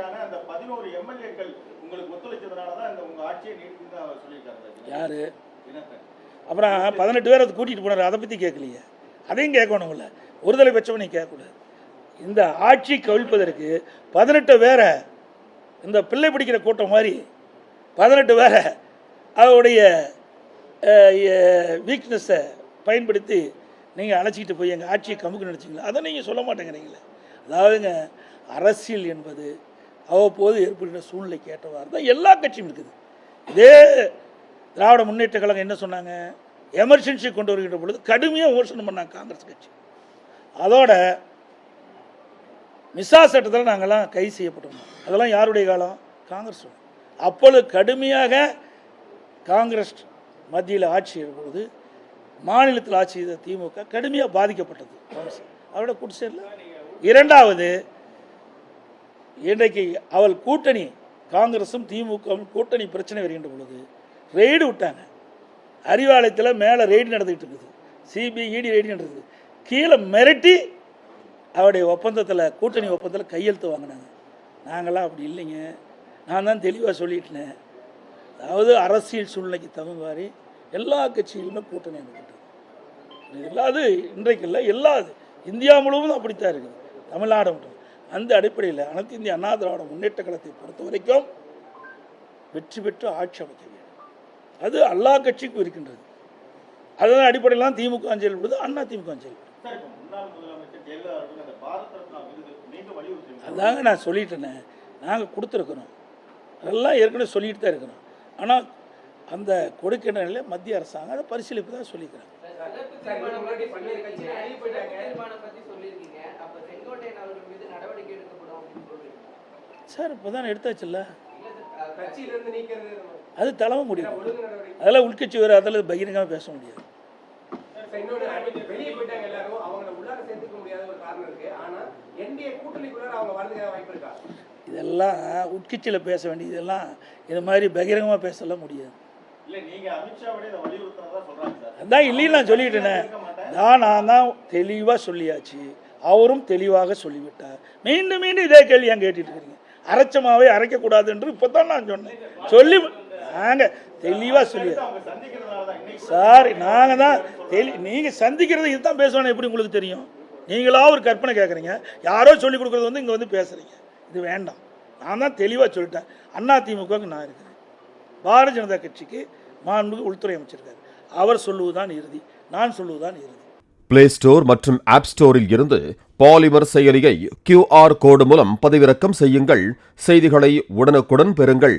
எதிரான அந்த 11 எம்எல்ஏக்கள் உங்களுக்கு ஒத்துழைச்சதுனால தான் இந்த உங்க ஆட்சியை நீடிக்குன்னு அவர் சொல்லியிருக்காரு. யாரு? அப்புறம் 18 பேர் அதை கூட்டிகிட்டு போனார், அதை பற்றி கேட்கலையே. அதையும் கேட்கணும்ல, ஒருதலை பட்சம் நீ கேட்கக்கூடாது. இந்த ஆட்சி கவிழ்ப்பதற்கு 18 பேரை இந்த பிள்ளை பிடிக்கிற கூட்டம் மாதிரி 18 பேரை அவருடைய வீக்னஸை பயன்படுத்தி நீங்கள் அழைச்சிக்கிட்டு போய் எங்கள் ஆட்சியை கமுக்கு நினச்சிங்களா? அதை நீங்கள் சொல்ல மாட்டேங்கிறீங்களே. அதாவதுங்க, அரசியல் என்பது அவ்வப்போது ஏற்படுகிற சூழ்நிலைக்கு ஏற்றவாறு தான் எல்லா கட்சியும் இருக்குது. இதே திராவிட முன்னேற்ற கழகம் என்ன சொன்னாங்க? எமர்ஜென்சி கொண்டு வருகின்ற பொழுது கடுமையாக விமர்சனம் பண்ணாங்க காங்கிரஸ் கட்சி. அதோட மிசா சட்டத்தில் நாங்கள்லாம் கைது செய்யப்பட்டோம். அதெல்லாம் யாருடைய காலம்? காங்கிரஸ். அப்பொழுது கடுமையாக காங்கிரஸ் மத்தியில் ஆட்சி பொழுது மாநிலத்தில் ஆட்சி செய்த திமுக கடுமையாக பாதிக்கப்பட்டது. அவரோட குடிசையில் இரண்டாவது, இன்றைக்கு அவள் கூட்டணி காங்கிரஸும் திமுகவும் கூட்டணி பிரச்சனை வருகின்ற பொழுது ரெய்டு விட்டாங்க. அறிவாலயத்தில் மேலே ரெய்டு நடந்துகிட்டு இருக்குது, சிபிஐ இடி ரெய்டு நடக்குது. கீழே மிரட்டி அவருடைய ஒப்பந்தத்தில், கூட்டணி ஒப்பந்தத்தில் கையெழுத்து வாங்கினாங்க. நாங்களாம் அப்படி இல்லைங்க, நான் தான் தெளிவாக சொல்லிட்டேன். அதாவது அரசியல் சூழ்நிலைக்கு தகுந்த மாதிரி எல்லா கட்சிகளுமே கூட்டணி அமைக்கிட்டது. இல்லாது இன்றைக்கு இல்லை, எல்லாது இந்தியா முழுவதும் அப்படித்தான் இருக்குது, தமிழ்நாடு மட்டும். அந்த அடிப்படையில் அனைத்து இந்திய அண்ணா திராவிட முன்னேற்ற கழகத்தை பொறுத்த வரைக்கும் வெற்றி பெற்று ஆட்சி அமைக்க வேண்டும். அது எல்லா கட்சிக்கும் இருக்கின்றது. அதன் அடிப்படையில் தான் திமுக செயல்படுது, அண்ணா திமுக செயல்படுது. அதாங்க நான் சொல்லிட்டேனே, நாங்கள் கொடுத்துருக்குறோம், அதெல்லாம் ஏற்கனவே சொல்லிட்டு தான் இருக்கிறோம். ஆனால் அந்த கொடுக்கின்ற நிலையில் மத்திய அரசாங்கம் அதை பரிசீலிப்பு தான் சொல்லிக்கிறேன். சார் இப்போ தான் எடுத்தாச்சுல்ல, அது தலைமை முடியும். அதெல்லாம் உள்கட்சி வேறு, அதில் பகிரங்கமாக பேச முடியாது. இதெல்லாம் உட்கட்சியில் பேச வேண்டியது, இதெல்லாம் இது மாதிரி பகிரங்கமாக பேசலாம் முடியாது. அதான் இல்லைன்னு நான் சொல்லிட்டேனே, நான் தான் தெளிவாக சொல்லியாச்சு, அவரும் தெளிவாக சொல்லிவிட்டார். மீண்டும் மீண்டும் இதே கேள்வி ஏன் கேட்டுட்டு இருக்கீங்க? அரைச்சமாவே அரைக்கக்கூடாது என்று இப்போ தான் நான் சொன்னேன். சொல்லி நாங்கள் தெளிவாக சொல்லி சார், நாங்கள் தான் நீங்கள் சந்திக்கிறது இதுதான் பேசுவானே, எப்படி உங்களுக்கு தெரியும்? நீங்களா ஒரு கற்பனை கேட்குறீங்க, யாரோ சொல்லிக் கொடுக்குறது வந்து இங்கே வந்து பேசுகிறீங்க. இது வேண்டாம். நான் தான் தெளிவாக சொல்லிட்டேன். அண்ணா திமுகவுக்கு நான் இருக்கிறேன், பாரதிய ஜனதா கட்சிக்கு மாண்புமிகு உள்துறை அமைச்சிருக்காரு. அவர் சொல்லுவதுதான் இறுதி, நான் சொல்லுவதுதான் இறுதி. பிளே ஸ்டோர் மற்றும் ஆப் ஸ்டோரில் இருந்து பாலிமர் செயலியை QR கோடு மூலம் பதிவிறக்கம் செய்யுங்கள். செய்திகளை உடனுக்குடன் பெறுங்கள்.